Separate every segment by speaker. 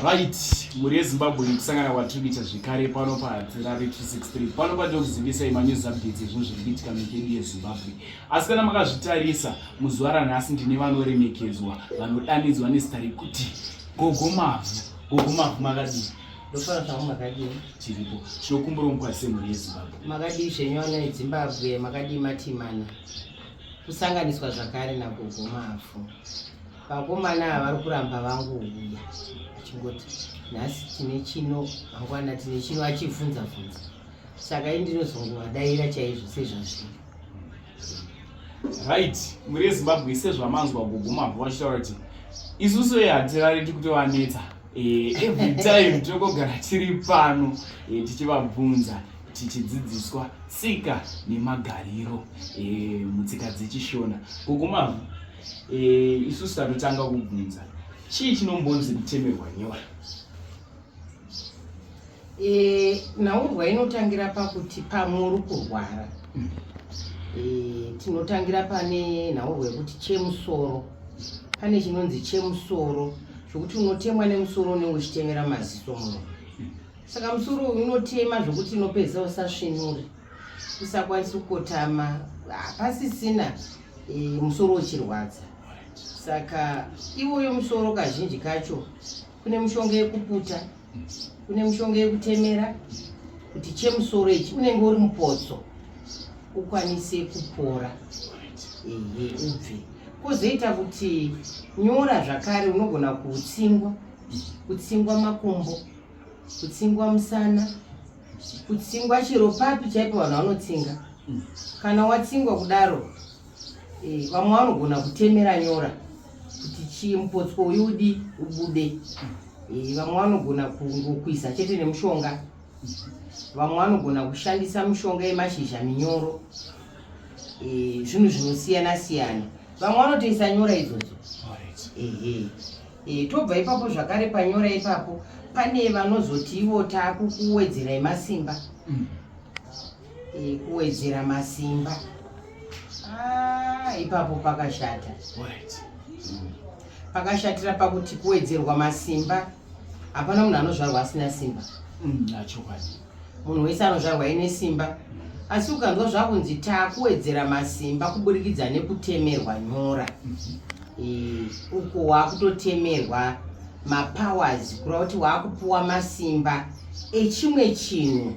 Speaker 1: Right, muri Zimbabwe kusangana kwatiriita zvekare pano paZirare 263 pano patokuzivisa manews updates ezvinhu zviri kuitika munyika yeZimbabwe. Asi kana makazvitarisa muzuva ranhasi ndine vanoremekedzwa vanodanidzwa nezita rekuti Gogo Mavhu. Gogo Mavhu makadii?
Speaker 2: Ndofana zvangu makadii
Speaker 1: chiripo chinokumbura mukwase muri yeZimbabwe.
Speaker 2: Makadii zvenywana yeZimbabwe, makadii matimana kusanganiswa zvakare naGogo Mavhu. Vakomana ava vari kuramba vangu uya chingoti nhasi tine chino mangwana tine chino achivhunza vhunza, saka indinozongovadaira chaizvo sezvazviri.
Speaker 1: Right, muri yeZimbabwe sezvamanzwa Gogo Mavhu vachitaura kuti isusu hatirareti kuti vanetsa every time tinogara tiri pano tichivabvunza tichidzidziswa tsika nemagariro mutsika dzechishona. Gogo Mavhu, isusu tatotanga kubvunza chii chinombonzi kutemerwa nyora?
Speaker 2: Nhaurwa inotangira pakuti pamwe uri kurwara. Tinotangira pane nhaurwa yekuti chemusoro. Pane chinonzi chemusoro zvokuti unotemwa nemusoro unenge uchitemera maziso muno. Saka musoro uyu unotema zvokuti unopedza usasvinure, usakwanisi kukotama, pasisina musoro uchirwadza. Saka iwoyo musoro kazhinji kacho kune mushonga yekuputa, kune mushonga yekutemera kuti chemusoro ichi unenge uri mupotso ukwanise kupora ubve. Kozoita kuti nyora zvakare unogona kutsingwa, kutsingwa makumbo, kutsingwa musana, kutsingwa chero papi chaipo vanhu vanotsinga. Kana watsingwa kudaro vamwe vanogona kutemera nyora kuti chimupotso uyu udi ubude. Vamwe vanogona kungokwisa chete nemushonga, vamwe vanogona kushandisa mushonga yemashizha minyoro, zvinhu zvinosiyana siyana. Vamwe vanotoisa nyora idzodzo. Tobva ipapo zvakare panyora ipapo pane vanozoti ivo takukuwedzerai masimba. Kuwedzera masimba ipapo pakashata. Pakashatira pakuti kuwedzerwa masimba hapana munhu anozvarwa asina simba. Munhu wese anozvarwa aine simba. Asi ukanzwa zvakunzi takuwedzera masimba kuburikidza nekutemerwa nyora, uko wakutotemerwa mapowers kureva kuti wakupuwa masimba echimwe chinhu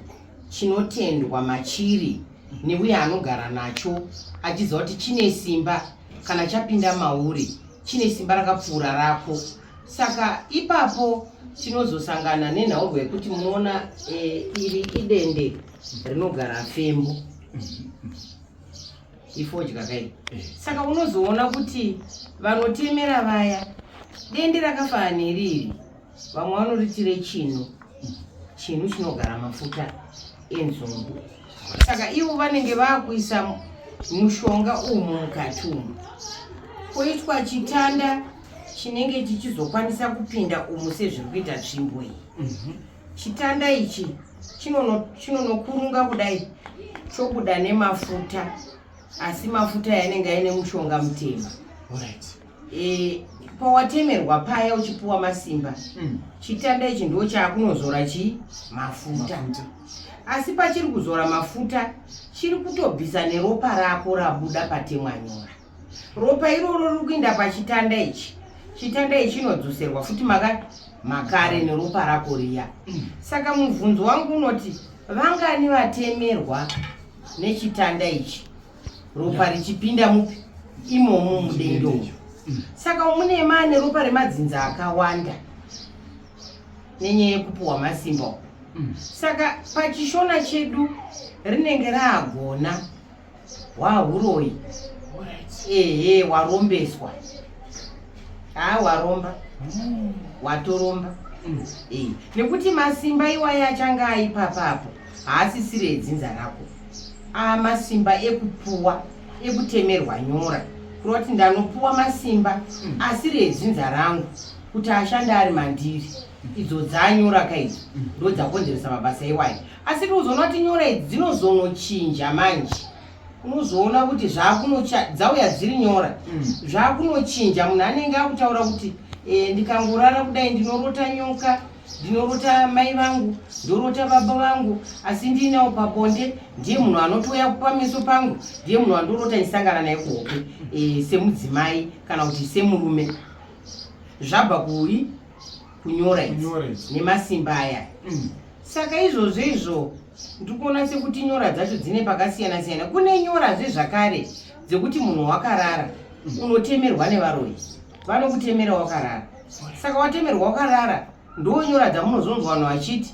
Speaker 2: chinotendwa machiri neuye anogara nacho achiziva kuti chine simba, kana chapinda mauri chine simba rakapfuura rako. Saka ipapo tinozosangana nenhaurwa yekuti munoona iri idende rinogara fembo ifodya kai. Saka unozoona kuti vanotemera vaya dende rakafanana neriri, vamwe vanoritire chinu chinogara mafuta enzungu. Saka ivo vanenge vakuisa mushonga umu mukati umu, poitwa chitanda chinenge chichizokwanisa kupinda umu sezviri kuita tsvimbo iyi. Chitanda ichi chinonokurunga kudai chobuda nemafuta, asi mafuta yanenge aine mushonga mutema. Pawatemerwa paya uchipuwa masimba, chitanda ichi ndo chaakunozora mafuta. Asi pachiri kuzora mafuta chiri kutobvisa neropa rako rabuda patemwa nyora. Ropa iroro riri kuenda pachitanda ichi, chitanda ichi chinodzoserwa futi makare neropa rako riya. Saka mubvunzo wangu unoti vangani vatemerwa nechitanda ichi ropa richipinda mupi imomo mudendo. Saka mune mane ropa remadzinza akawanda nenyaya yekupuwa masimba. Saka pachishona chedu rinenge raagona wahuroyi warombeswa, waromba watoromba. Nekuti masimba iwaya achanga aipapapo haasisiri edzinza rako, masimba ekupuwa ekutemerwa nyora, kureva kuti ndanopuwa masimba asiri edzinza rangu kuti ashanda ari mandiri. Idzo dzanyora kaidzo ndo dzakonzeresa mabasa iwaya. Asi unozoona kuti nyora idzi dzinozonochinja manje. Unozoona kuti dzauya dziri nyora zvakunochinja. Munhu anenge akutaura kuti ndikangorara kudai ndinorota nyoka, ndinorota mai vangu, ndorota baba vangu, asi ndinawo pabonde ndiye munhu anotouya pameso pangu, ndiye munhu andorota ndisangana naye kuhope semudzimai kana kuti semurume. Zvabva kuuri kunyora idzi nemasimba aya. Saka izvozvo ndikuona sekuti nyora dzacho dzine pakasiyana siyana. Kune nyora zvakare dzekuti munhu wakarara unotemerwa nevaroyi, vanokutemera wakarara. Saka watemerwa wakarara ndo nyora dzamunozonzwa vanhu vachiti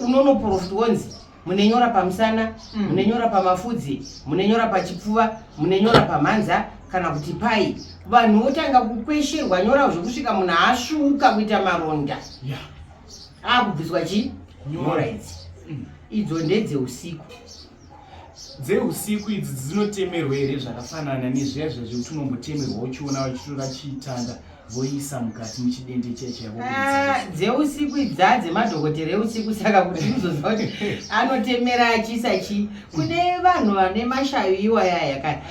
Speaker 2: unonoprofitwonzi munenyora pamusana, munenyora pamafudzi, munenyora pachipfuva, munenyora pamhanza kana kuti pai. Vanhu votanga kukwesherwa nyora zvokusvika munhu asvuuka kuita maronda. Akubviswa nyora idzi. Idzo ndedzeusiku.
Speaker 1: Dzeusiku idzi dzinotemerwa here zvakafanana nezviya zvekuti unombotemerwa uchiona vachitora chitanda voisa mukati muchidende chaichaivo?
Speaker 2: Dzeusiku idzi dzemadhokotera eusiku, saka kuti uzoziva kuti anotemera achiisa chii. Kune vanhu vane mashaviwa yaya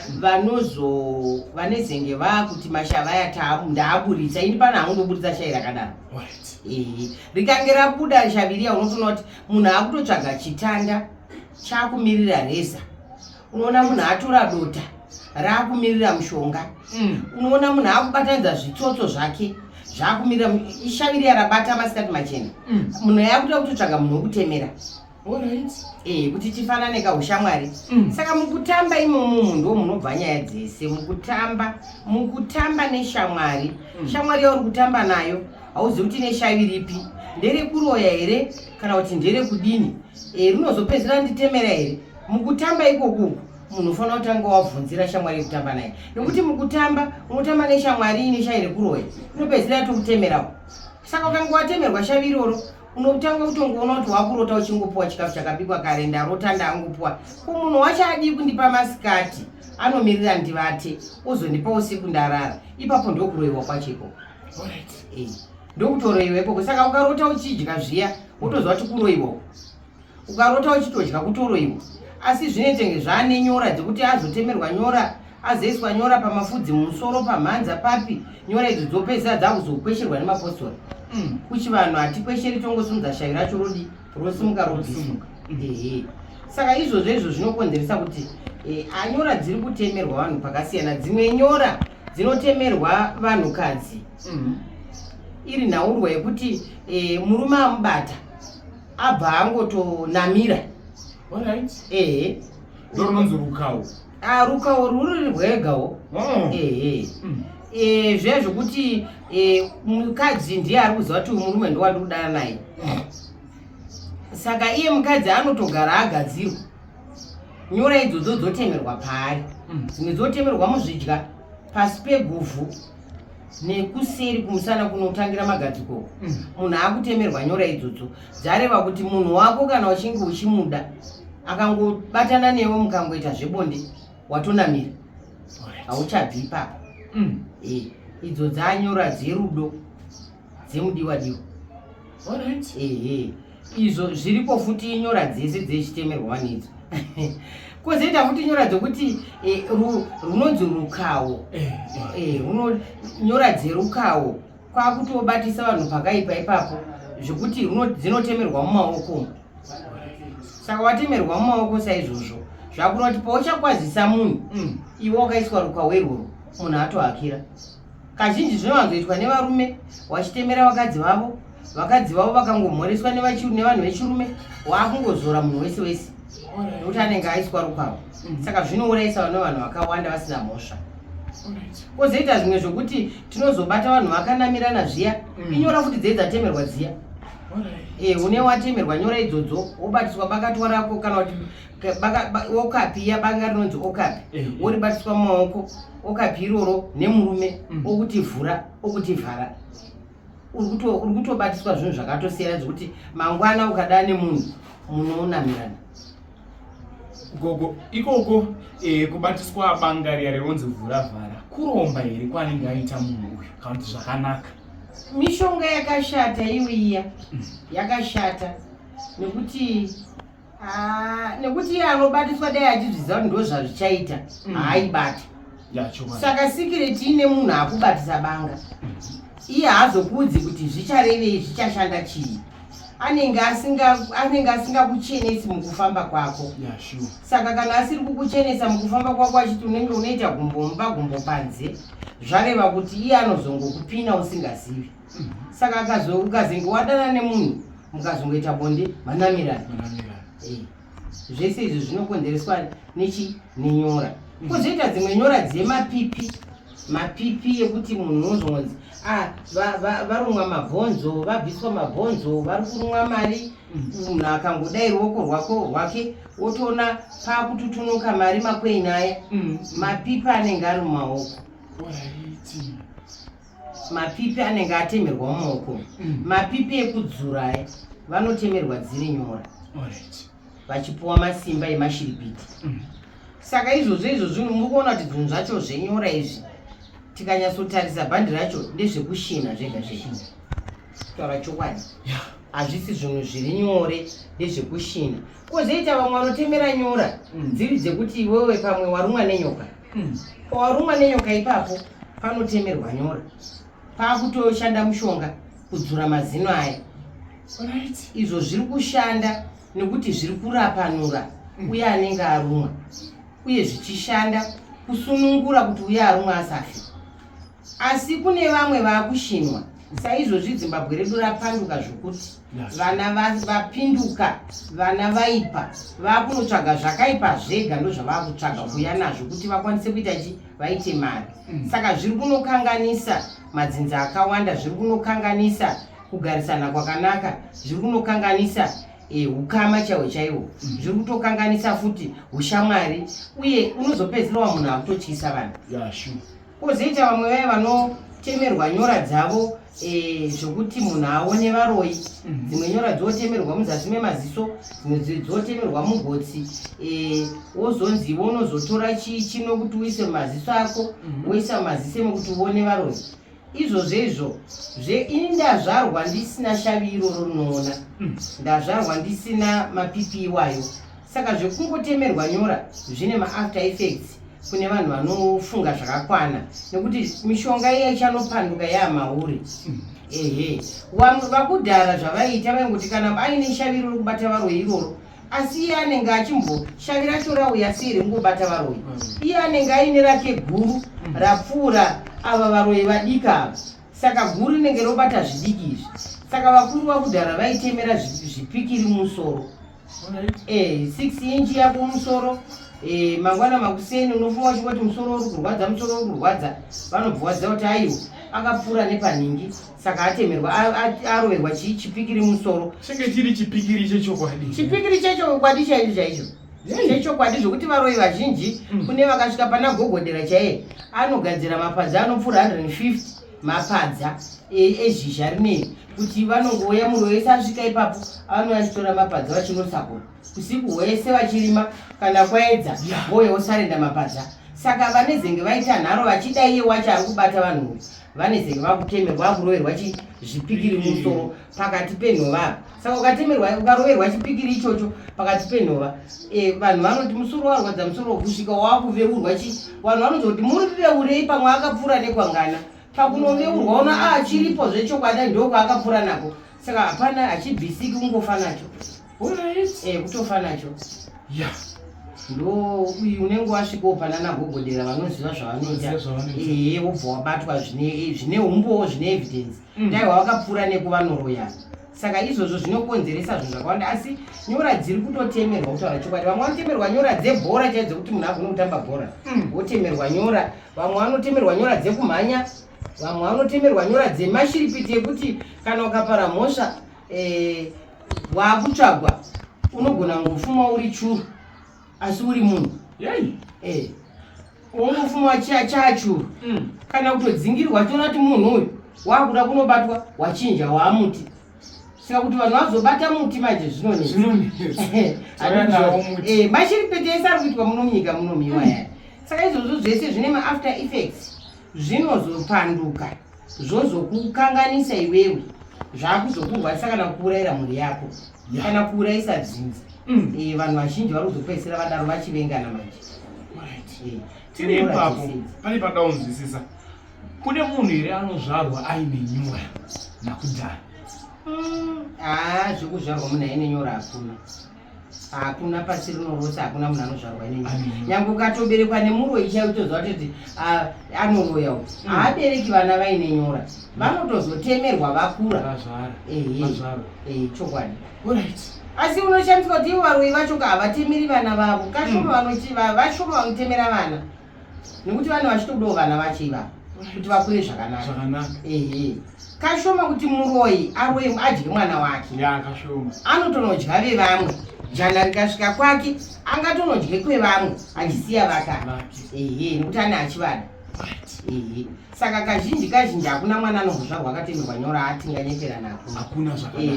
Speaker 2: vanezenge vakuti mashava aya ndaaburitsa, ini pana hangundoburitsa shai rakadaro. Rikange rabuda shavi riya unotoona kuti munhu akutotsvaga chitanda chakumirira reza. Unoona munhu atora dota raakumirira mushonga. Unoona munhu akubatanidza zvitsotso zvake zvaakumirira ishavi riya rabata masikati machena. Munhu yakuda kutotsvaga munhu wekutemera kuti tifanane kaushamwari. Saka mukutamba imomo ndo munobva nyaya dzese. Mukutamba neshamwari, shamwari yauri kutamba nayo hauzivi kuti neshavi ripi, nderekuroya here kana kuti nderekudini, rinozopedzera nditemera here. Mukutamba ikokuku munhu ufanira kutanga wabvunzira shamwari yekutamba naye, nekuti mukutamba unotamba neshamwari ine shai rekuroya inopedzera tokutemerawo. Saka ukange watemerwa shavi iroro unotanga kutongoona kuti wakurota uchingopuwa chikafu chakabikwa kare, ndarota ndangopuwa ko munhu wacho adi kundipa masikati, anomirira ndivate ozondipa usiku ndarara. Ipapo ndokuroyiwa kwacho ikoko. Ndokutoroyiwa ikoko. Saka ukarota uchidya zviya wotozwa kuti kuroyiwa. Ukarota uchitodya kutoroyiwa. Asi zvinetenge zvaane nyora dzekuti azotemerwa nyora, azoiswa nyora pamafudzi, mumusoro, pamhanza, papi. Nyora idzo dzopedzera dzakuzokwesherwa nemapostori. Kuchi vanhu hatikwesheri tongosumudza shavi racho rosimuka robvisuka. Saka izvozvo zvinokonzeresa kuti anyora dziri kutemerwa vanhu pakasiyana. Dzimwe nyora dzinotemerwa vanhukadzi iri nhaurwa yekuti murume amubata abva angotonamira.
Speaker 1: Ndorunonzi rukawo.
Speaker 2: Rukawo ruri rwegawo. Zviya zvokuti mukadzi ndiye ari kuziva kuti murume ndowandi kudana naye. Saka iye mukadzi anotogara agadzirwa. Nyora idzodzo dzotemerwa paari. Dzimwe dzotemerwa muzvidya, pasi peguvhu nekuseri kumusana kunotangira magadziko. Munhu akutemerwa nyora idzodzo. Dzareva kuti munhu wako kana uchinge uchimuda akangobatana newe mukangoita zvebonde watonamira, hauchabvi ipapo. Idzo dzanyora dzerudo dzemudiwa diwa. Izvo zviripo futi nyora dzese dzechitemerwa nidzo. Kozoita futi nyora dzokuti runonzi rukawo. Nyora dzerukawo kwakutobatisa vanhu pakaipa ipapo zvekuti dzinotemerwa mumaoko. Saka watemerwa mumaoko saizvozvo zvakureva kuti pauchakwazisa munhu iwe wakaiswa rukawo irworwo munhu atohakira. Kazhinji zvinowanzoitwa nevarume vachitemera vakadzi vavo, vakadzi vavo vakangomhoreswa nevanhu vechirume, wakungozora munhu wese wese nekuti anenge aiswa rukawo. Saka zvinourayisa nevanhu vakawanda vasina mhosva. Kozoita zvimwe zvokuti tinozobata vanhu vakanamirana zviya, inyora futi dzei dzatemerwa dziya. Une watemerwa nyora idzodzo wobatiswa bakatwa rako kana kuti okapi ya banga rinonzi okapi, woribatiswa mumaoko. Okapi iroro nemurume okuti vhura okuti vhara. Uri kutobatiswa zvinhu zvakatosiyana zvekuti mangwana ukada nemunhu munonamirana.
Speaker 1: Gogo ikoko kubatiswa banga riya rinonzi vhura vhara kuromba here kwanenge aita munhu uyu kana kuti zvakanaka?
Speaker 2: Mishonga yakashata iwiya, yakashata nekuti anobatiswa dai achizviziva kuti ndo zvazvichaita haaibata. Saka sikireti ine munhu akubatisa banga. iye haazokudzi kuti zvicharevei, zvichashanda chii. Anenge asingakuchenesi mukufamba kwako. Saka kana asiri kukuchenesa mukufamba kwako achiti unenge unoita gumbo panze, zvareva kuti iye anozongokupina usingazivi. Saka ukazenge wadana nemunhu mukazongoita bonde, manamirana. Zvese izvi zvinokonzereswa nenyora. Kozoita dzimwe nyora dzemapipi, mapipi ekuti munhu unozonzi varumwa mabhonzo, vabviswa mabhonzo, vari kurumwa mari. Munhu akangodai ruoko rwake wotoona pakututunuka mari makweini aya. Mapipi anenge ari mumaoko, mapipi anenge atemerwa mumaoko. Mapipi ekudzura aya vanotemerwa dziri nyora vachipuwa masimba emashiripiti. Saka izvozvo murikuona kuti zvinhu zvacho zvenyora izvi tikanyatsotarisa bhandi racho ndezvekushina zvega zvega. Kutaura chokwadi, hazvisi zvinhu zviri nyore, ndezvekushina. Kozoita vamwe vanotemera nyora dziri dzekuti iwewe pamwe warumwa nenyoka. Pawarumwa nenyoka ipapo panotemerwa nyora, pakutoshanda mushonga kudzura mazino aya. Izvo zviri kushanda nekuti zviri kurapanura uye anenge arumwa, uye zvichishanda kusunungura kuti uye arumwa asafe. Asi kune vamwe vakushinwa. Saizvozvi Zimbabwe redu rapanduka zvokuti vana vapinduka, vana vaipa vakunotsvaga zvakaipa zvega ndozvavakutsvaga kuuya nazvo kuti vakwanise kuita vaite mari. Saka zviri kunokanganisa madzinza akawanda, zviri kunokanganisa kugarisana kwakanaka, zviri kunokanganisa ukama chaiwo, zviri kutokanganisa futi ushamwari, uye unozopedzisira munhu akutotyisa vanhu. Kozoita vamwe vaya vanotemerwa nyora dzavo zvokuti munhu aone varoyi. Dzimwe nyora dzotemerwa muzasi memaziso, dzimwe dzotemerwa mugotsi. Wozonzi unozotora chino kuti uise mumaziso ako, woisa mumaziso ekuti uone varoyi. Izvozvo ini ndazvarwa ndisina shavi iroro rinoona, ndazvarwa ndisina mapipi iwayo. Saka zvekungotemerwa nyora zvine maafter effects kune vanhu vanofunga zvakakwana, nekuti mishonga iya ichanopanduka yaamauri. Vakudhara zvavaita vaingoti kana aine shavi riri kubata varoyi iroro, asi iye anenge shavi racho rauya siri ngobata varoyi. Iye anenge aine rake guru rapfuura ava varoyi vadika ava. Saka guru rinenge robata zvidiki izvi. Saka vakuru vakudhara vaitemera zvipikiri musoro, 6 inchi yako musoro. Mangwana makuseni unofunga uchingoti musoro uri kurwadza, vanobvwadza kuti aiwo akapfuura nepaningi. Saka atemerwa, aroverwa chipikiri musoro.
Speaker 1: Chinge chiri chipikiri chechokwadi.
Speaker 2: Chipikiri chechokwadi chaicho chechokwadi zvokuti varoyi vazhinji kune vakasvika pana gogodera chaiye anogadzira mapadza anopfuura 150 mapadza ezhizha rineri, kuti vanongouya munhu wese asvika ipapo anouya achitora mapadza vachinosakura usiku hwese vachirima, kana kwaedza voye vosarenda mapadza. Saka vanezenge vaita nharo vachida iye wacho ari kubata vanhu, vanezenge vakutemerwa vakuroverwa zvipikiri musoro pakati penhova. Saka ukaroverwa chipikiri ichocho pakati penhova, vanhu vanoti musoro warwadza, musoro wokusvika wakuveurwa vanhu vanozoti muri kuveurei pamwe akapfuura nekwangana. Pakunoveurwa ona chiripo zvechokwadi ndoko akapfuura nako. Saka hapana achibvisiki kungofa nacho, kutofa nacho. Ndo unenge wasvikawo pana nagogodera vanoziva zvavanoita, wobva wabatwa zvine umbowo, zvine evidence ndaiwa wakapfuura nekuvanoroya. Saka izvozvo zvinokonzeresa zvinhu zvakawanda. Asi nyora dziri kutotemerwa, kutaura chokwadi. Vamwe vanotemerwa nyora dzebhora chaidzo kuti munhu agone kutamba bhora, wotemerwa nyora. Vamwe vanotemerwa nyora dzekumhanya, vamwe vanotemerwa nyora dzemashiripiti ekuti kana ukapara mhosva wakutsvagwa unogona ngofuma uri churu asi uri munhu. Unofuma chachuru kana kutodzingirwa chiona kuti munhu uyu wakuda kunobatwa wachinja waamuti. Saka kuti vanhu vazobata muti manje zvinonetsa. Mashiripiti ese ari kuitwa muno munyika munomiwa yaya. Saka izvozvo zvese zvine maafter effects, zvinozopanduka zvozokukanganisa iwewe, zvakuzokurwadzisa kana kuurayira mhuri yako, kana kuurayisa dzinza. Vanhu vazhinji vari kuzopedzisira vadaro vachivengana manje.
Speaker 1: Tiri ipapo pane padaunzwisisa. kune munhu here anozvarwa aine nyora nakudhara?
Speaker 2: Zvekuzvarwa munhu aine nyora hakuna pasi rino rose, hakuna munhu anozvarwa aine nyora. Nyange ukatoberekwa nemuroyi chaiwo toziva kutoti anoroya haabereki vana vaine nyora, vanotozotemerwa vakura. Chokwadi. Asi unoshandiswa kuti ivo varoyi vacho havatemeri vana vavo. Vashoma vanotemera vana nekuti vane vachitodawo vana vacho ivavo kuti vakure zvakanaka. Kashoma kuti muroyi aroye adye mwana wake. Anotonodya vevamwe. Jana rikasvika kwake angatonodye kwevamwe achisiya vakava. Nekuti ane achivada. Saka kazhinji hakuna mwana anozvarwa akatemerwa nyora atinganyepera nako.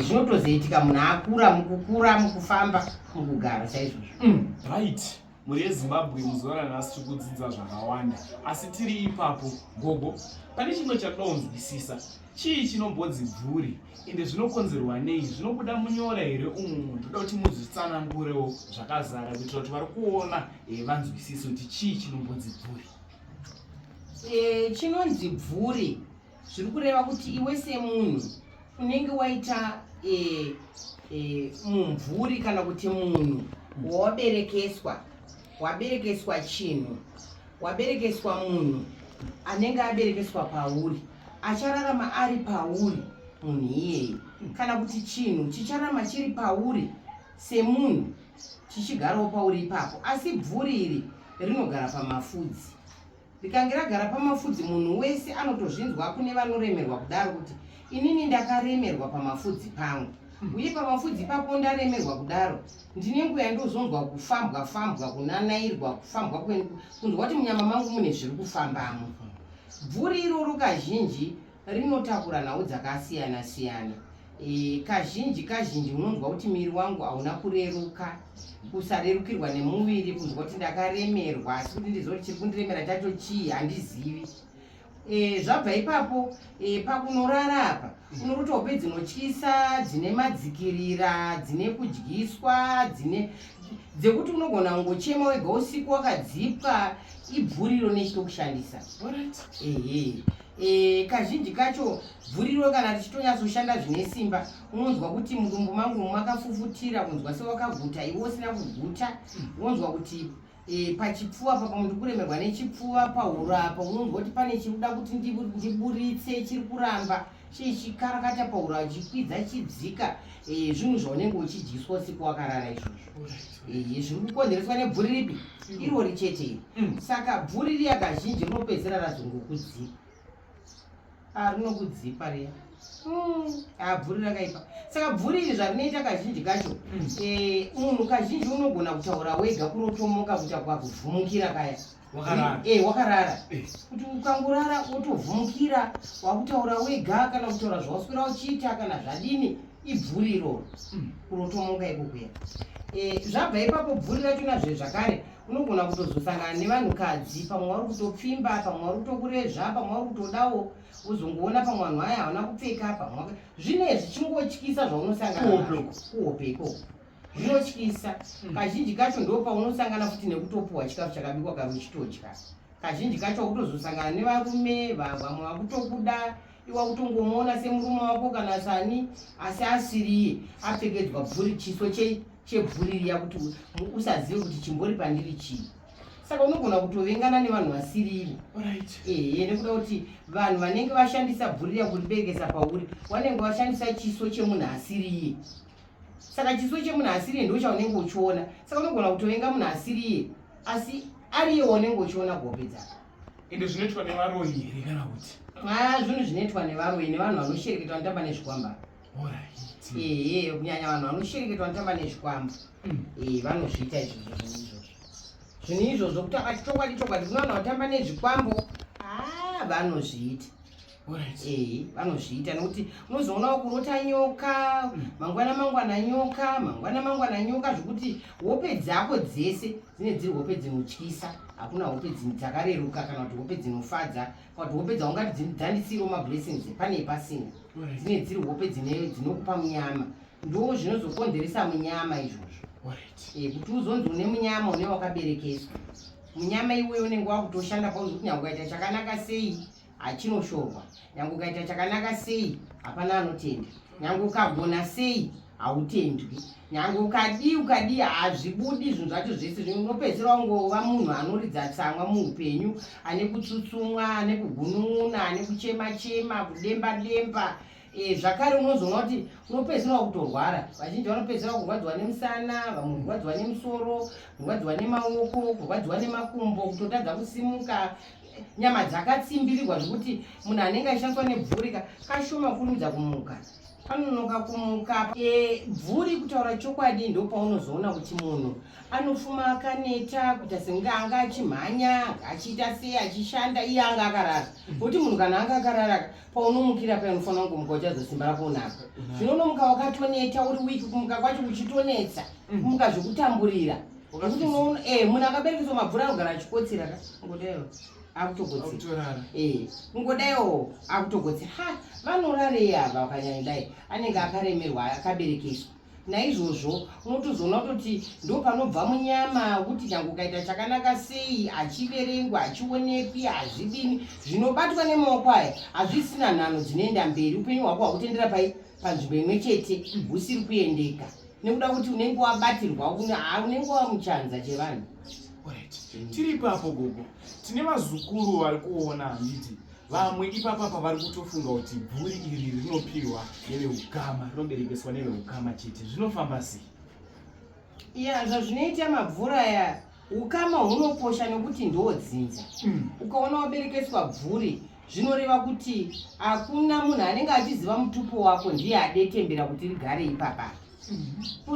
Speaker 2: Zvinotozoitika munhu akura, mukukura, mukufamba, mukugara saizvozvo.
Speaker 1: Right. Muri yeZimbabwe muzuva ranhasi tiri kudzidza zvakawanda, asi tiri ipapo gogo pane chimwe chatinonzwisisa. Chii chinombodzi bvuri ende zvinokonzerwa nei? Zvinobuda munyora here umu? Toda kuti muzvitsanangurewo zvakazara kuitira kuti vari kuona vanzwisise kuti chii chinombodzi bvuri.
Speaker 2: Chinonzi bvuri zviri kureva kuti iwe semunhu unenge waita mumvuri kana kuti munhu waberekeswa chinhu, waberekeswa munhu anenge aberekeswa pauri, achararama ari pauri munhu iyeye, kana kuti chinhu chichararama chiri pauri semunhu chichigarawo pauri ipapo. Asi bvuri iri rinogara pamafudzi. Rikange ragara pamafudzi, munhu wese anotozvinzwa. Kune vanoremerwa kudaro kuti inini ndakaremerwa pamafudzi pangu, uye pamafudzi ipapo ndaremerwa kudaro ndine nguva yandozonzwa kufambwa, kunanairwa, kufambwa kunzwa kuti munyama mangu mune zviri kufambamo. Bvuri iroro kazhinji rinotakura nhau dzakasiyana siyana. Kazhinji unonzwa kuti miri wangu hauna kureruka, kusarerukirwa nemuviri, kunzwa kuti ndakaremerwa, asi kuti ndizoti chiri kundiremera chacho chii handizivi. Zvabva ipapo pakunorara apa unokuti hope dzinotyisa, dzine madzikirira, dzine kudyiswa, dzekuti unogona kungochema wega usiku wakadzipwa. Ibvuriro nechitokushandisa. Kazhinji kacho bvuriro kana richitonyatsoshanda zvine simba, unonzwa kuti mudumbu mangu makafufutira, unonzwa sewakaguta iwe usina kuguta, unonzwa kuti pachipfuva apa muri kuremerwa nechipfuva, pahuro apa unonzwa kuti pane chikuda kuti ndiburitse, chiri kuramba chichikarakata pahuro chikwidza chidzika. Zvinhu zvaunenge uchidyiswa usiku wakarara izvozvo zviri kukonzereswa nebvuri ripi? Irori chete iri. Saka bvuri riya kazhinji rinopedzera razongokudzipa. Rinokudzipa riya. Bvuri rakaipa. Saka bvuri iri zvarinoita kazhinji kacho, munhu kazhinji unogona kutaura wega, kunotomuka kuita kwakuvhumukira kaya wakarara, kuti ukangorara wotovhumukira, wakutaura wega kana kutaura zvauswera uchiita kana zvadini, ibvuri iroro, kunotomuka ikokuya. Zvabva ipapo bvuri rachonazve zvakare unogona kutozosangana nevanhukadzi, pamwe vari kutopfimba, pamwe vari kutokurezva, pamwe vari kutodawo uzongoona pamwe vanhu vaya havana kupfeka, pamwe zvinezvi chingotyisa zvaunosangana kuhope ikoko, zvinotyisa. Kazhinji kacho ndo paunosangana futi nekutopuhwa chikafu chakabikwa kari uchitodya. Kazhinji kacho wakutozosangana nevarume vamwe vakutokuda, iwa kutongomuona semurume wako kana sani, asi asiriye apfekedzwa bvuri, chiso chebvuri riya kuti usazive kuti chimbori pandiri chii. Saka unogona kutovengana nevanhu vasirivi. Nekuda kuti vanhu vanenge vashandisa bvuri riya kuriberekesa pauri vanenge vashandisa chiso chemunhu asiriye. Saka chiso chemunhu asiriye ndo chaunenge uchiona. Saka unogona kutovenga munhu asiriye asi ariyewo unenge uchiona kuhope dzake.
Speaker 1: Ende zvinoitwa nevaroyi here kana kuti?
Speaker 2: Zvinhu zvinoitwa nevaroyi nevanhu vanoshereketwa vanotamba nezvikwamba. Kunyanya vanhu vanoshereketwa vanotamba nezvikwamba vanozviita izvozvo. Zvinhu izvozvo kuti chokwadi kuna vanhu vanotamba nezvikwambo vanozviita. Vanozviita nekuti unozoonawo kurota nyoka, mangwana nyoka, zvokuti hope dzako dzese dzine dziri hope dzinotyisa. Hakuna hope dzakareruka kana kuti hope dzinofadza, kana kuti hope dzaungati dzandisiriwo mablessings pane pasina. Dzine dziri hope dzinokupa munyama. Ndo zvinozokonzeresa munyama izvozvo. Kuti uzonzi une munyama une wakaberekeswa. Munyama iwewe unenge wakutoshanda pauzi kuti nyange ukaita chakanaka sei, achinoshorwa. Nyange ukaita chakanaka sei hapana anotenda. Nyange ukagona sei hautendwi. Nyange ukadi hazvibudi zvinhu zvacho zvese. Unopedzisira ungova munhu anoridza tsamwa muupenyu, ane kutsutsumwa, ane kugunun'una, ane kuchema-chema, kudemba-demba. Zvakare unozoona kuti unopedzisira kutorwara. Vazhinji vanopedzisira kurwadziwa nemusana, vamwe kurwadziwa nemusoro, kurwadziwa nemaoko, kurwadziwa nemakumbo, kutotadza kusimuka, nyama dzakatsimbirirwa zvokuti munhu anenge achishandiswa nebvuri kashoma kurumidza kumuka, panonoka kumuka. Bvuri kutaura chokwadi ndopaunozoona kuti munhu anofuma akaneta kuita senge anga achimhanya, achiita sei achishanda iye anga akarara. Nokuti munhu kana anga akarara paunomukira paya unofanira kungomuka uchazosimba rapo unako. Zvino unomuka wakatoneta uri wiki, kumuka kwacho kuchitonetsa, kumuka zvokutamburira. Nokuti munhu akaberekeswa mabvuri anogara achikotsera ngodaiwo akutogotsera. Ngodaiwo akutogotsera. Vanorarei ava vakanyanyidai, anenge akaremerwa akaberekeswa. Naizvozvo unotozoona kuti ndo panobva munyama kuti nyange ukaita chakanaka sei, achiverengwa, achionekwi, hazvidini, zvinobatwa nemaoko aya hazvisina nhano dzinoenda mberi. Upenyu hwako hwakutendera panzvimbo imwe chete, husiri kuendeka, nekuda kuti unenge wabatirwa, unenge wamuchanza chevanhu.
Speaker 1: Tiri ipapo gogo, tine vazukuru vari kuona handiti vamwe ipapapa vari kutofunga kuti bvuri iri rinopiwa neveukama, rinoberekeswa neveukama chete. Zvinofamba sei?
Speaker 2: Zvazvinoita mabvuri aya, ukama hunokosha nekuti ndodzinza. Ukaona waberekeswa bvuri, zvinoreva kuti hakuna munhu anenge achiziva mutupo wako ndiye adetembera kuti rigare ipapa.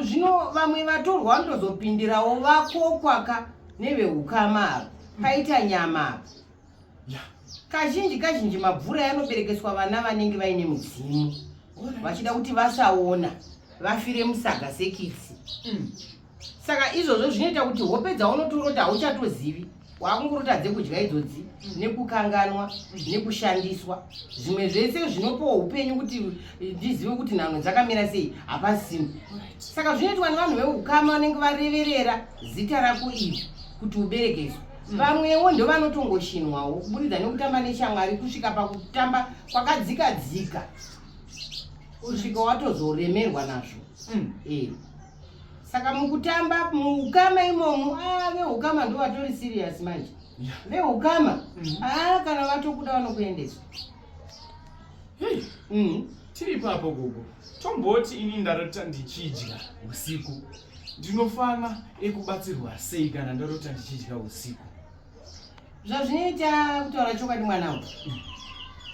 Speaker 2: Zvino vamwe vatorwa vanotozopindirawo vakokwaka neveukama avo, paita nyama avo. Kazhinji mabvuri anoberekeswa vana vanenge vaine mudzimu, vachida kuti vasaona, vafire musaga sekitsi. Saka izvozvo zvinoita kuti hope dzaunotorota hauchatozivi, wakungorotadze kudya idzodzi, nekukanganwa, nekushandiswa. Zvimwe zvese zvinopawo upenyu kuti ndizive kuti nhano dzakamira sei hapasimo. Saka zvinoitwa nevanhu veukama vanenge vareverera zita rako iri kuti uberekeswe. Vamwewo ndo vanotongoshinwawo kuburidza nekutamba neshamwari kusvika pakutamba kwakadzika-dzika, kusvika watozoremerwa nazvo. Saka mukutamba muukama imomo, veukama ndo vatori serious manje. Veukama kana vatokuda vanokuendesa.
Speaker 1: Tiri ipapo gogo, tomboti ini ndarota ndichidya usiku, ndinofana kubatsirwa sei kana ndarota ndichidya usiku?
Speaker 2: Zvazvinoita kutaura chokwadi mwanangu,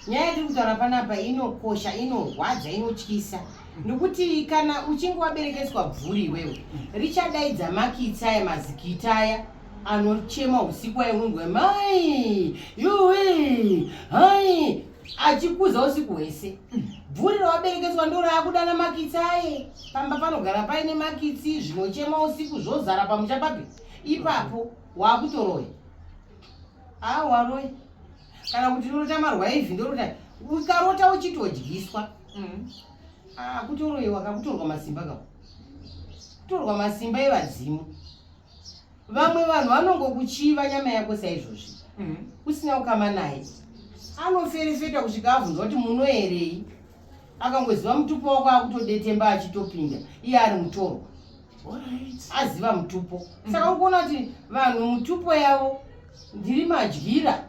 Speaker 2: nyaya yatiri kutaura panapa inokosha, inorwadza, inotyisa. Nokuti kana uchinge waberekeswa bvuri iwewe, richadaidza makitsa aya, mazikita aya anochema usiku aya, unongwe mai yuwe hai achikuza usiku hwese. Bvuri rawaberekeswa ndo raakudana makitsa aye, pamba panogara paine makitsi, zvinochema usiku zvozara pamusha papi. Ipapo waakutoroya, waroya. Kana kuti ndorota marwaivhi, ndorota ukarota uchitodyiswa. Kutoroiwa kakutorwa masimba kako, kutorwa masimba evadzimu. Vamwe vanhu vanongokuchiva nyama yako saizvozvi, usina ukama naye. Anoferefeta kusvika abvunzwa kuti munoerei, akangoziva mutupo wako akutodetemba achitopinda, iye ari mutorwa, aziva mutupo. Saka ukuona kuti vanhu mutupo yavo, ndiri madyira,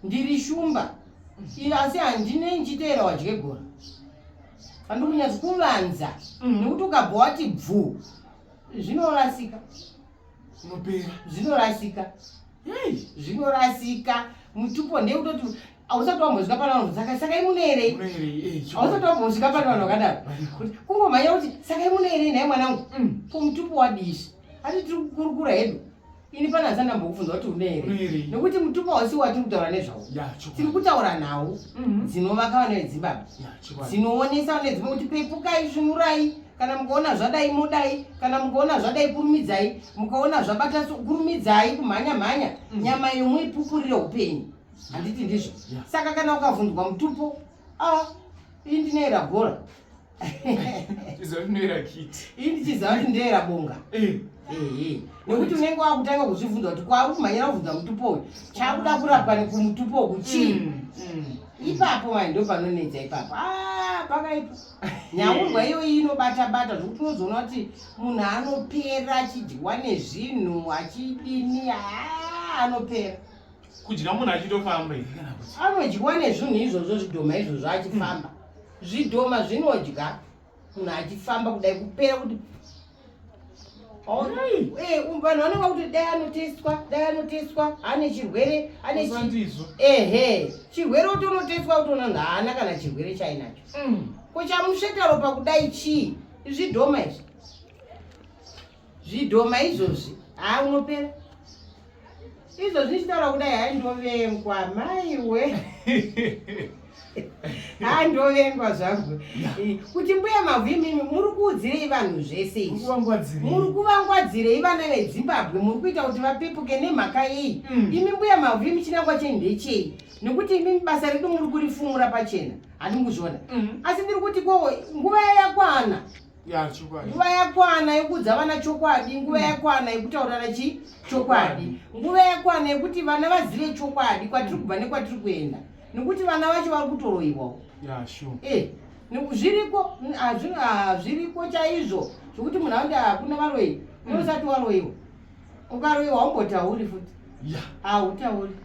Speaker 2: ndiri shumba, asi handine nchiteera wadye gora. Handi kunyatsa kuvanza, nekuti ukabva wati bvu, zvinorasika. Zvinorasika. Zvinorasika. Mutupo ndekutoti hausati wambosvika pana vanhu saka imunoerei. Hausati wambosvika pana vanhu vakadaro. Kungomhanya kuti saka imunoerei naye mwanangu. Mutupo wadishi. Ati tiri kukurukura hedu. Ini pana hasana ndambokubvunza kuti unoerei. Nekuti mutupo hausi watiri kutaura nezvawo. Tiri kutaura nawo dzinovaka vana vedzimbabwe. Dzinoonesa vana vedzimbabwe kuti pepukai, svinurai. Kana mukaona zvadai mudai, kana mukaona zvadai kurumidzai, mukaona zvabata kurumidzai, kumhanya-mhanya, nyama yomwe ipupurire upenyu. Handiti ndizvo. Saka kana ukavhunzwa mutupo, ini ndinoera gora.
Speaker 1: chizorinoera kiti
Speaker 2: ini ndichiziva kuti ndeera bonga nekuti unenge wakutanga kuzvibvunza kuti kwari kumhanyira kubvunza mutupo uyu chakuda kurapwa nekumutupo uku chii ipapo mai ndo panonetsa ipapo pakaipa nyaurwa iyoyi inobata-bata zvokuti unozoona kuti munhu anopera achidyiwa nezvinhu achidini anopera
Speaker 1: kudya munhu achitofamba here kana kuti
Speaker 2: anodyiwa nezvinhu izvozvo zvidhoma izvozvo achifamba zvidhoma zvinodya munhu achifamba kudai kupera kuti vanhu vanonga kuti dai anoteswa ane chirwere chirwere kuti unoteswa kuti unonzi haana kana chirwere chainacho ko chamusvetaro pakudai chii zvidhoma izvi zvidhoma izvozvi unopera izvozvi chitaura kudai haindovengwa maiwe handovengwa zvangu kuti mbuya mavhu imimi muri kuudzirei vanhu zvese izvi muri kuvangwadzirei vana vezimbabwe muri kuita kuti vapepuke nemhaka iyi imi mbuya mavhu imi chinangwa chenyu ndechei nekuti imi basa redu muri kurifumura pachena handinguzvona asi ndiri kuti ko nguva yakwana nguva yakwana yekuudza vana chokwadi nguva yakwana yekutaurana chokwadi nguva yakwana yekuti vana vazive chokwadi kwatiri kubva nekwatiri kuenda nekuti vana vacho vari kutoroiwawo zviriko chaizvo zvokuti munhu akuti hakuna varoi unosati waroiwa ukaroiwa haumbotauri futi hautauri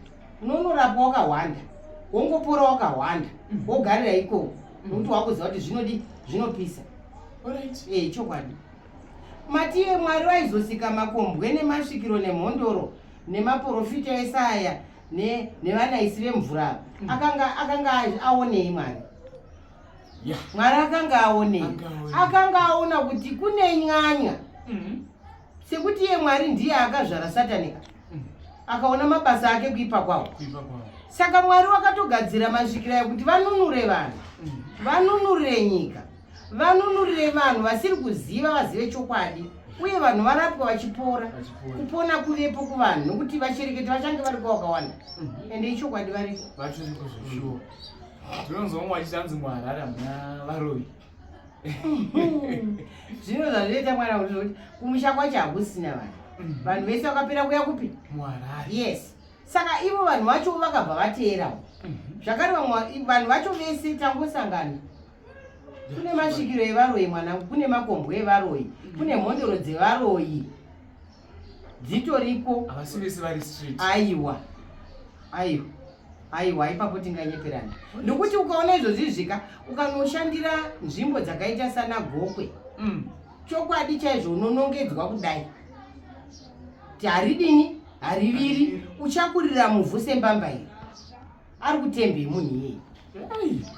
Speaker 2: unonorapwa wakawanda wongopora wakawanda wogarira ikoko nokuti wakuziva kuti zvinodi zvinopisa chokwadi matiye mwari vaizosika makombwe nemasvikiro nemhondoro nemaprofita esaya nevanaisi vemvura akanga aonei mwari mwari akanga aonei akanga aona kuti kune nyanya sekuti iye mwari ndiye akazvara satanika akaona mabasa ake kuipa kwawo saka mwari wakatogadzira masvikiro ekuti vanunure vanhu vanunurire nyika vanunurire vanhu vasiri kuziva vazive chokwadi uye vanhu varapwa vachipora kupona kuvepo kuvanhu nokuti vachereketi vachange vari kwavakawanda ende ichokwadi variko
Speaker 1: vatoriko zvoshuwa tinonzomwa vachichanzi mwarara muna varoi
Speaker 2: zvino zvazvinoita mwana kuti kumusha kwacho hakusina vanhu vanhu vese vakapera kuya kupi
Speaker 1: mwarara
Speaker 2: yes saka ivo vanhu vacho vakabva vateerawo zvakare vanhu vacho vese tangosangana kune masvikiro evaroi mwanangu kune makombwe evaroi kune mhondoro dzevaroi dzitoriko
Speaker 1: havasi vese vari street
Speaker 2: aiwa ipapo tinganyeperana nokuti ukaona izvozvi zvika ukanoshandira nzvimbo dzakaita sana gokwe chokwadi chaizvo unonongedzwa kudai kuti haridini hariviri uchakurira muvhu sembambairi ari kutembe munhu iyeye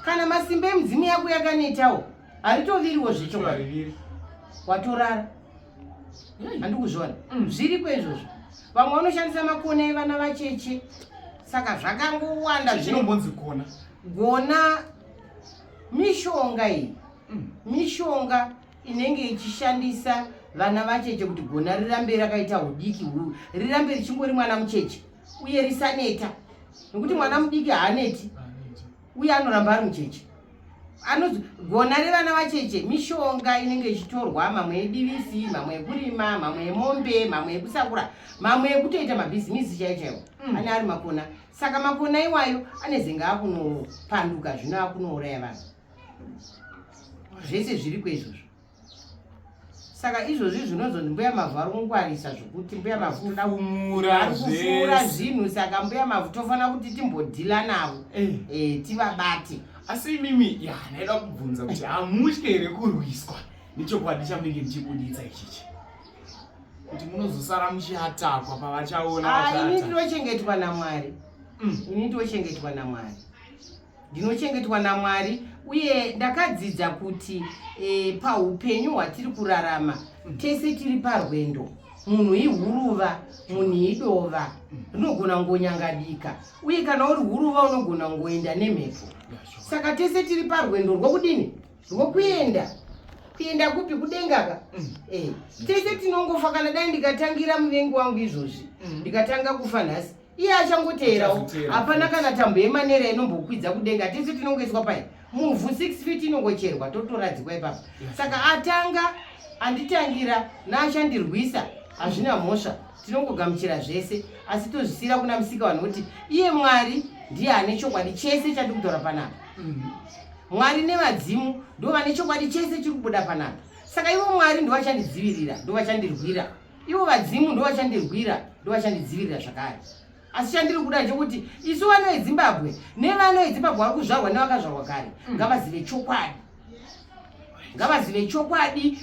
Speaker 2: kana masimba emudzimu yako yakanetawo haritoviriwo zvechokwadi watorara handikuzvona zviriko izvozvo vamwe vanoshandisa makona evana vacheche saka zvakangowanda
Speaker 1: zvinombonzi kona
Speaker 2: gona mishonga iyi mishonga inenge ichishandisa vana vacheche kuti gona rirambe rakaita udiki rirambe richingori mwana mucheche uye risaneta nokuti mwana mudiki haaneti uye anoramba ari mucheche gona revana vacheche mishonga inenge ichitorwa mamwe edivisi mamwe ekurima mamwe emombe mamwe ekusakura mamwe ekutoita mabhizimisi chaichaiwo ane ari makona saka makona iwayo anezenga akunopanduka zvino akunouraya vanhu zvese zviri kwezvozvo saka izvozvi zvinozonzi mbuya mavhu ari kungwarisa zvokuti mbuya mavhu toda kufura zvinhu saka mbuya mavhu tofanira kuti timbodhila navo tivabate
Speaker 1: asi imimi ndaida kubvunza kuti hamutye here kurwiswa nechokwadi chamunenge muchibuditsa ichichi kuti munozosara muchiatakwa pavachaona
Speaker 2: ini ndinochengetwa namwari ndinochengetwa namwari uye ndakadzidza kuti paupenyu hwatiri kurarama tese tiri parwendo munhu ihuruva munhu idova rinogona ngonyangadika uye kana uri huruva unogona ngoenda nemhepo saka tese tiri parwendo rwokudini rwokuenda kupi kudengaka tese tinongofa kana dai ndikatangira muvengi wangu izvozvi ndikatanga kufa nhasi iye achangoteerawo hapana kana tambo yemanera inombokwidza kudenga tese tinongoiswa pai muvhu 6 feet inongocherwa totoradzikwa ipapo. Saka atanga anditangira naachandirwisa hazvina mhosva, tinongogamuchira zvese, asi tozvisiyira kuna musika vanhu kuti iye Mwari ndiye ane chokwadi chese chatiri kutaura panapa. Mwari nevadzimu ndo vane chokwadi chese chiri kubuda panapa. Saka ivo Mwari ndo vachandidzivirira, ndo vachandirwira. Ivo vadzimu ndo vachandirwira, ndo vachandidzivirira zvakare. Asi chandiri kuda chekuti isu vana veZimbabwe nevana veZimbabwe vari kuzvarwa nevakazvarwa kare ngavazive chokwadi. Ngavazive chokwadi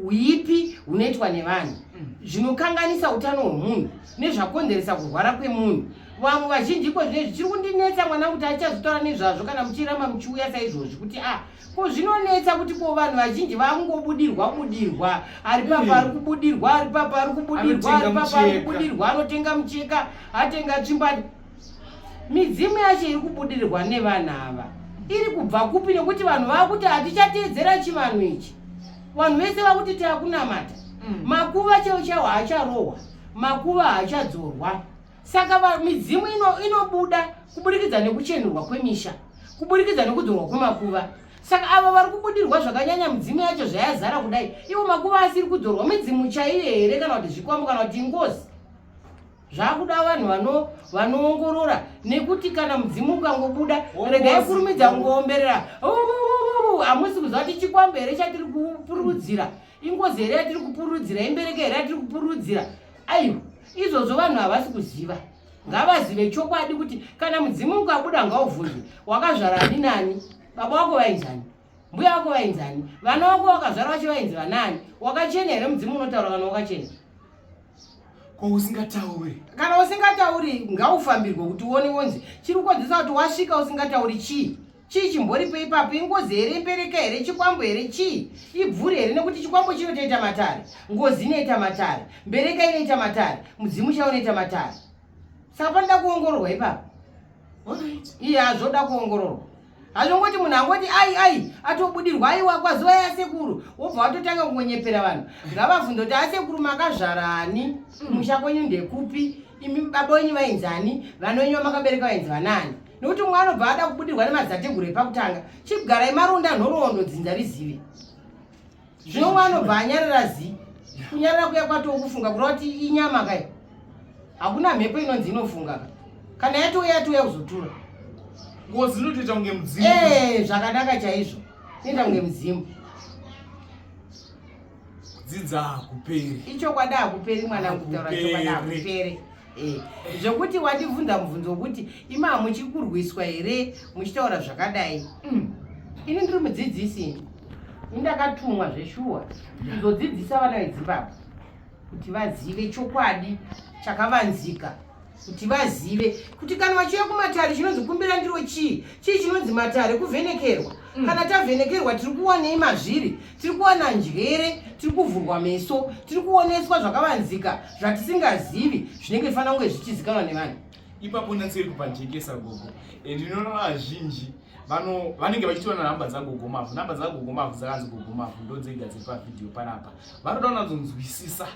Speaker 2: huipi hunoitwa nevanhu zvinokanganisa utano hwemunhu nezvakonzeresa kurwara kwemunhu. Vamwe vazhinji ko zvinezvi chiri kundinetsa mwana kuti achazotaura nezvazvo kana muchiramba muchiuya saizvozvi kuti ko zvinonetsa kuti ko vanhu vazhinji vakungobudirwa ari papa ari kubudirwa ari papa ari kubudirwa ari papa ari kubudirwa anotenga mucheka atenga tsvimbati. Midzimu yacho iri kubudirwa nevanhu ava iri kubva kupi? Nekuti vanhu vakuti hatichateedzera chivanhu ichi, vanhu vese vakuti takunamata makuva chaiwo chaiwo haacharohwa, makuva haachadzorwa. Saka midzimu inobuda kuburikidza nekuchenurwa kwemisha, kuburikidza nekudzorwa kwemakuva. Saka ava vari kubudirwa zvakanyanya midzimu yacho zvayazara kudai, ivo makuva asiri kudzorwa. Midzimu chaiyo here kana kuti zvikwambo kana kuti ngozi? Zvakuda vanhu vanoongorora, nekuti kana mudzimu ukangobuda regai kurumidza kungoomberera, hamusi kuziva kuti chikwambo here chatiri kupururudzira, ingozi here yatiri kupururudzira, imbereke here yatiri kupururudzira. Aiwa, izvozvo vanhu havasi kuziva. Ngavazive chokwadi kuti kana mudzimu ukabuda ngauvhunzwe, wakazvara ani nani? Baba wako vainzani? Mbuya wako vainzani? Vana wako vakazvara vacho vainzi vanani? Wakachena here mudzimu unotaura kana wakachena?
Speaker 1: Ko usingatauri?
Speaker 2: Kana usingatauri ngaufambirwe kuti uone wonzi chiri kukonzeresa kuti wasvika usingatauri chii? Chii chimbori peipapo? Ingozi here, imbereka here, chikwambo here, chii? Ibvuri here? Nekuti chikwambo chinotoita matare, ngozi inoita matare, mbereka inoita matare, mudzimu chaiwo unoita matare. Saka panoda kuongororwa ipapo. Iye hazvoda kuongororwa. Hazvongoti munhu angoti ai atobudirwa aiwa kwazuva yasekuru wobva watotanga kungonyepera vanhu. Ngavabvunze kuti asekuru makazvarani, musha kwenyu ndekupi, imi baba wenyu vainzani, vana wenyu vamakabereka vainzi vanani? Nekuti mumwe anobva ada kubudirwa nemadzitateguru epakutanga, chibgarai maronda nhoroondo dzinza rizive. Zvino mumwe anobva anyarara zi, kunyarara kuya kwatokufunga kureva kuti inyama kai, hakuna mhepo inonzi inofunga kana yatouya kuzotura.
Speaker 1: Ngozi inotoita kunge mudzimu.
Speaker 2: Zvakanaka chaizvo, inoita kunge mudzimu.
Speaker 1: Kudzidza hakuperi.
Speaker 2: Ichokwadi hakuperi mwana kutaura chokwadi hakuperi. Zvekuti wandibvunza mubvunzo wokuti imi hamuchikurwiswa here muchitaura zvakadai. Ini ndiri mudzidzisi, indakatumwa zveshuwa kuzodzidzisa vana veZimbabwe kuti vazive chokwadi chakavanzika, kuti vazive kuti kana vachiuya kumatare chinonzi kumbira ndiro chii chinonzi matare kuvhenekerwa. Kana tavhenekerwa tiri kuonei mazviri, tiri kuwana njere, tiri kuvhurwa meso, tiri kuoneswa zvakavanzika zvatisingazivi zvinenge fanira kunge zvichizikanwa nevanhu.
Speaker 1: Ipapo ndatsiri kupajekesa gogo. Ndinoona vazhinji vanenge vachitora nhamba dzagogo mavhu. Nhamba dzagogo mavhu dzakanzi gogo mavhu ndo dzega dziri pavidhiyo panapa. Vanoda kunadzonzwisisa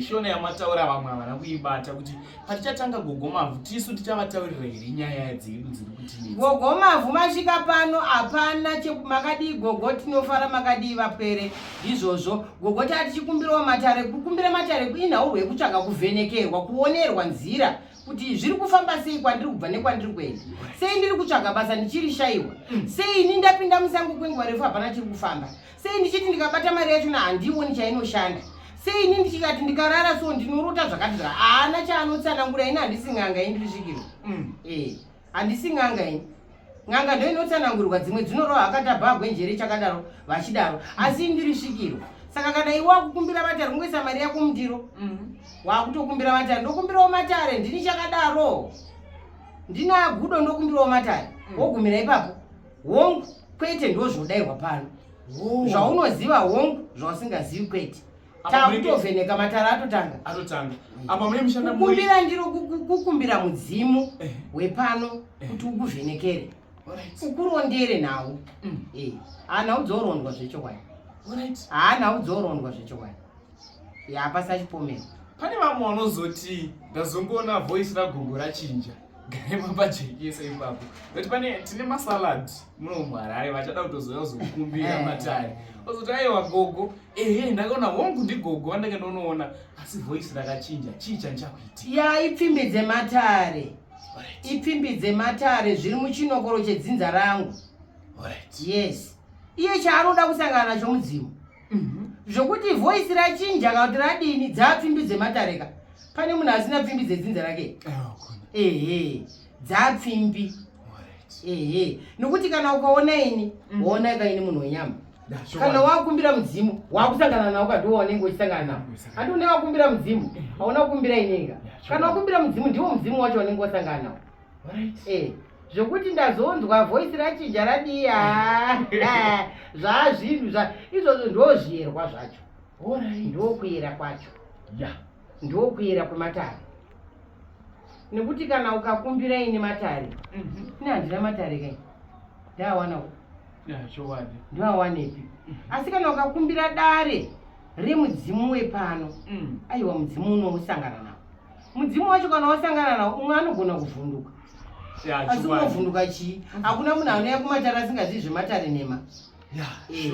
Speaker 1: shona yamataura vamwe havana kuibata kuti patichatanga gogo mavhu tisu tichavataurira here nyaya dzedu dziri kutinetsa.
Speaker 2: Gogo mavhu masvika pano hapana makadii gogo tinofara makadii vapwere izvozvo. Gogo tati chikumbirawo matare, kukumbira matare inhaurwa yekutsvaga kuvhenekerwa, kuonerwa nzira kuti zviri kufamba sei kwandiri kubva nekwandiri kuenda, sei ndiri kutsvaga basa ndichiri shaiwa, sei ini ndapinda musango kwenguva refu hapana chiri kufamba, sei ndichiti ndikabata mari yacho handioni chainoshanda, sei ini ndichikati ndikarara so ndinorota zvakati haana chaanotsanangura. Ini handisi n'anga ini ndisvikirwa, handisi n'anga ini. N'anga ndo inotsanangurirwa, dzimwe dzinorohwa akatabhagwe njere chakadaro vachidaro, asi ndiri svikirwa. Saka kana iwe wakukumbira matare kungoisa mari yako mundiro, wakutokumbira matare, ndokumbirawo matare ndini chakadaro, ndina gudo ndokumbirawo matare, wogumira ipapo hongu kwete ndozvodaiwa pano. Zvaunoziva hongu, zvausingazivi kwete. Takutovheneka matare atotanga.
Speaker 1: Apa mune mushanda
Speaker 2: kukumbira ndiro kukumbira mudzimu wepano kuti ukuvhenekere, ukurondere nawo. Hana udzorondwa zvechokwadi. Hana udzorondwa zvechokwadi. Hapasi achipomera.
Speaker 1: Pane vamwe vanozoti ndazongoona voice ragogo rachinja. gare mapajekesa ipapo kuti tine masalad muno muHarare vachada kutozouya kuzokumbira matare ozoti aiwa gogo ndakaona hongu ndigogo vandake ndonoona asi voice rakachinja chii chandichakuitia
Speaker 2: ya ipfimbidze matare ipfimbidze matare zviri muchinokoro chedzinza rangu. Yes, iye chaanoda kusangana nacho mudzimu zvokuti voice rachinja kana kuti radini dzapfimbidze matareka. Pane munhu asina pfimbidze dzinza rake dzapfimbi nokuti kana ukaona ini waona kaini munhu wenyama. Kana wakumbira mudzimu wakusangana nawo kadiwo wanenge uchisangana nawo. Handi une wakumbira mudzimu hauna kukumbira inenga. Kana wakumbira mudzimu ndiwo mudzimu wacho wanenge wasangana nawo. Zvokuti ndazonzwa voice rachinja radiya zvazvinhu izvozvo ndozviyerwa zvacho. Ndokuyera kwacho ndokuyera kwematare. Nekuti kana ukakumbira ini matare ine handina matare kai ndaawanawo ndoawanepi. Asi kana ukakumbira dare remudzimu wepano aiwa mudzimu unousangana nawo. Mudzimu wacho kana wasangana nawo umwe anogona kuvhunduka. Asi unovhunduka chii? Hakuna munhu anouya kumatare asingazivi zvematare nema.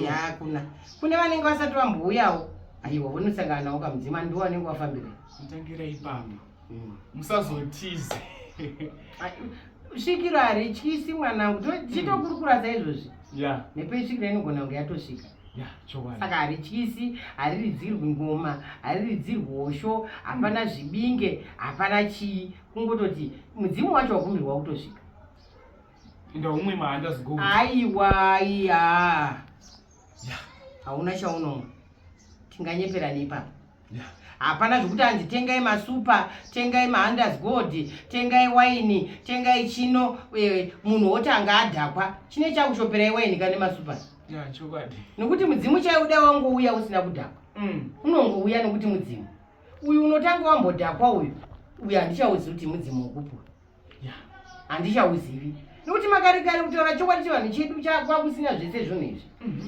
Speaker 2: Hakuna. Kune vanenge vasati vambouyawo aiwa vonosangana nawo kamudzimu ndiwo vanenge vafambira.
Speaker 1: Mutangira ipapo musazotize
Speaker 2: svikiro harityisi mwanangu chitokurukura saizvozvi nepeisvikiro inogona kunge yatosvika. Saka harityisi, hariridzirwi ngoma, hariridzirwi hosho, hapana zvibinge, hapana chii, kungototi mudzimu wacho wakumbirwa kutosvika.
Speaker 1: Ndaumwe mahandazgo
Speaker 2: aiwa hauna chaunomwa tinganyepera neipapo. Hapana zvokuti hanzi tengai masupa, tengai mahandasgod, tengai waini, tengai chino, munhu wotanga adhakwa. Chine chakushoperai waini kana masupa? Nokuti mudzimu chaiuda wangouya usina kudhakwa. Unongouya nokuti mudzimu uyu unotanga wambodhakwa uyu handichauzivi kuti mudzimu wokupura. Handichauzivi nokuti makarikari kutaura chokwadi chevanhu chedu kwakusina zvese zvunhu izvi.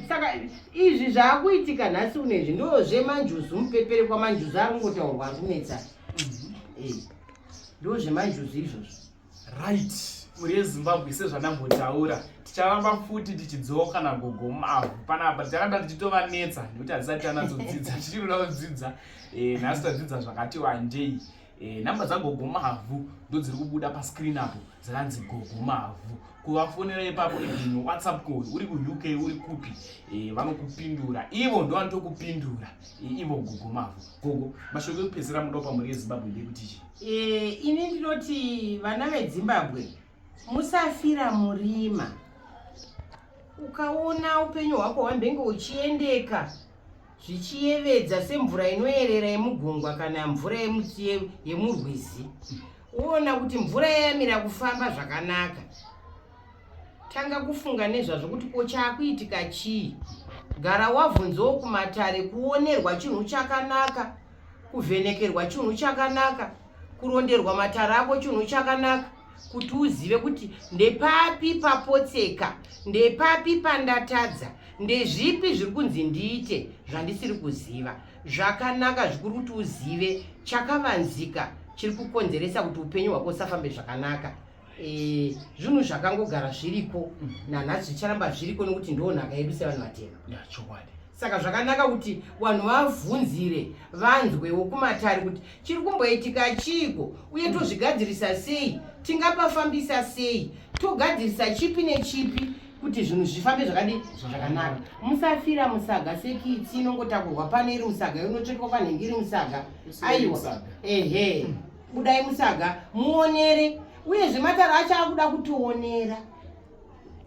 Speaker 2: Saka izvi zvaakuitika nhasi unezvi ndozvemanjuzi, mupepere kwamanjuzi ari kungotaurwa ari kunetsa. Ndozvemanjuzi izvozvo.
Speaker 1: Right. Muri yeZimbabwe sezvanambotaura ticharamba futi tichidzoka nagogo mavhu panapa tichakanda tichitovanetsa nekuti hatisati tanatsodzidza tichirikuda kudzidza nhasi tadzidza zvakati wandei. Namba dzagogo mavhu ndodziri kubuda paskrini apo dzakanzi gogo mavhu. Kuvafonera ipapo igwinyo WhatsApp call uri kuUK uri kupi vanokupindura ivo ndo vanotokupindura ivo gogo mavhu. Gogo mashoko ekupedzisira mudopa muri yeZimbabwe ndekuti
Speaker 2: ini ndinoti vana veZimbabwe musafira murima. Ukaona upenyu hwako hwambenge uchiendeka zvichiyevedza semvura inoyerera yemugungwa kana mvura yemurwizi, uona kuti mvura yayamira kufamba zvakanaka, tanga kufunga nezvazvo kuti ko chaakuitika chii. Gara wabvunzawo kumatare kuonerwa chinhu chakanaka, kuvhenekerwa chinhu chakanaka, kuronderwa matare ako chinhu chakanaka, kuti uzive kuti ndepapi papotseka, ndepapi pandatadza, ndezvipi zviri kunzi ndiite zvandisiri kuziva. Zvakanaka zvikuru kuti uzive chakavanzika chiri kukonzeresa kuti upenyu hwako usafambe zvakanaka. Zvinhu zvakangogara zviriko nanhasi zvicharamba zviriko nokuti ndo nhaka yedu sevanhu vatema. Saka zvakanaka kuti vanhu vabvunzire, vanzwewo kumatare kuti chiri kumboitika chiiko uye tozvigadzirisa sei, tingapafambisa sei, togadzirisa chipi nechipi kuti zvinhu zvifambe zvakadi zvakanaka. Musafira musaga sekitsi inongotakurwa pane iri musaga inotsvetwa panhengi iri musaga. Aiwa budai musaga muonere. Uye zvematare acho akuda kutionera,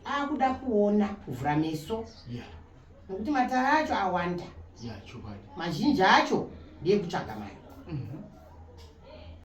Speaker 2: akuda kuona kuvhura meso nokuti matare acho awanda. Mazhinji acho ndeye kutsvaga mari.